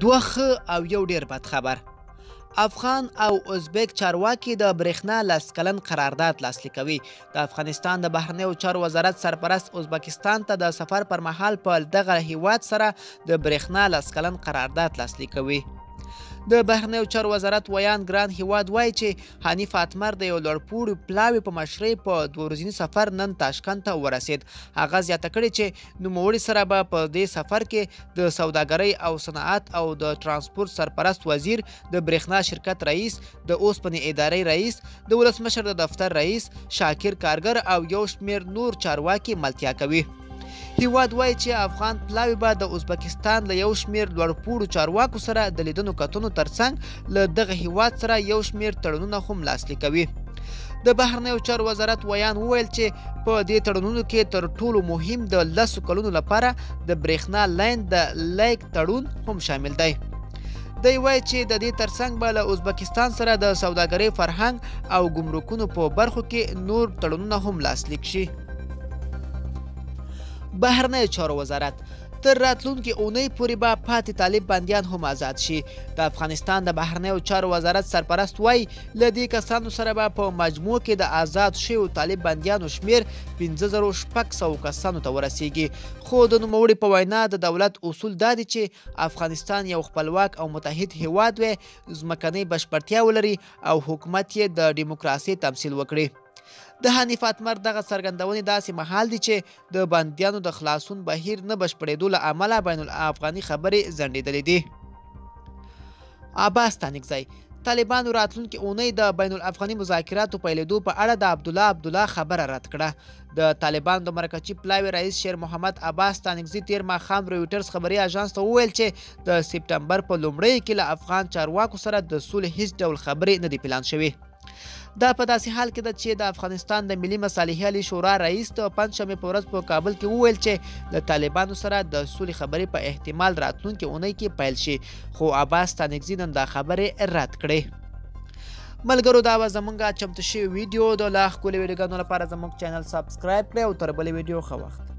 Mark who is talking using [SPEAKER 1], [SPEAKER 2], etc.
[SPEAKER 1] دوه ښه او یو ډیر بد خبر. افغان او ازبک چارواکي د برېښنا 10 کلن قرارداد لاسلیک کوي. د افغانستان د بهرنیو چارو وزارت سرپرست ازبکستان ته د سفر پر مهال په دغه هیواد سره د برېښنا 10 کلن قرارداد لاسلیک کوي. د بهرنیو چارو وزارت ویان ګران هیواد وایي چې حنیف اتمر د یو لوړپوړي پلاوي په مشرۍ په 2 ورځني سفر نن تاشکند ته ورسید. هغه زیاته کړې چې نوموړي سره به په دې سفر کې د سوداګرۍ او صنعت او د ترانسپورت سرپرست وزیر، د برېښنا شرکت رئیس، د اوسپنې ادارې رئیس، د ولسمشر د دفتر رئیس، شاکر کارګر او یو شمېر نور چارواکي ملتیا کوي. هیواد وایي چې افغان پلاوي به د ازبکستان له یو شمېر لوړپوړو چارواکو سره د لیدنو کتنو ترڅنګ له دغه هیواد سره یو شمېر تړونونه هم لاسلیک کوي. د بهرنیو چارو وزارت ویان وویل چې په دې تړونونو کې تر ټولو مهم د 10 کلونو لپاره د برېښنا لاین د لیک تړون هم شامل دی. دی وایي چې د دې ترڅنګ به له ازبکستان سره د سوداګرۍ، فرهنګ او ګمرکونو په برخو کې نور تړونونه هم لاسلیک شي. بهرنیو چارو وزارت تر راتلونکي اونۍ پورې به پاتې طالب بندیان هم آزاد شي. د افغانستان د بهرنیو چارو وزارت سرپرست وایي له دې کسانو سره به په مجموع کې د آزاد شویو طالب بندیانو شمېر 5600 کسانو ته ورسیږي. خو د نوموړي په وینا د دولت اصول دا دي چې افغانستان یو خپلواک او متحد هیواد وي، ځمکنۍ بشپړتیا ولري او حکومت یې د دیموکراسۍ تمثیل وکړي. د حنیف اتمر دغه څرګندونې داسې مهال دي چې د بندیانو د خلاصون بهیر نه بشپړېدو له امله بین الافغاني خبرې ځنډېدلې دي. عباس ستانکزی: طالبانو راتلونکي اونۍ د بین الافغاني مذاکراتو پیلېدو په اړه د عبدالله خبره رد کړه. د طالبانو د مرکزي پلاوي رئیس شیر محمد عباس ستانکزي تیر ماښام رویټرز خبري اژانس ته وویل چې د سپټمبر په لومړیو کې له افغان چارواکو سره د صلح هیڅ ډول خبرې نه دي پلان شوي. دا په داسې حال کې ده چې د افغانستان د ملي مصالحې علي شورا رئیس د پنجشنبې په ورځ په کابل کې وویل چې د طالبانو سره د صلح خبرې په احتمال راتلونکي اونۍ کې پیل شي، خو عباس ستانکزي نن دا خبرې رد کړې. ملګرو، دا به زموږ چمتو شوی ویډیو د لا ښکلي ویډیوګانو لپاره زموږ چینل سبسکرایب کړئ او تر بلې ویډیو ښه وخت.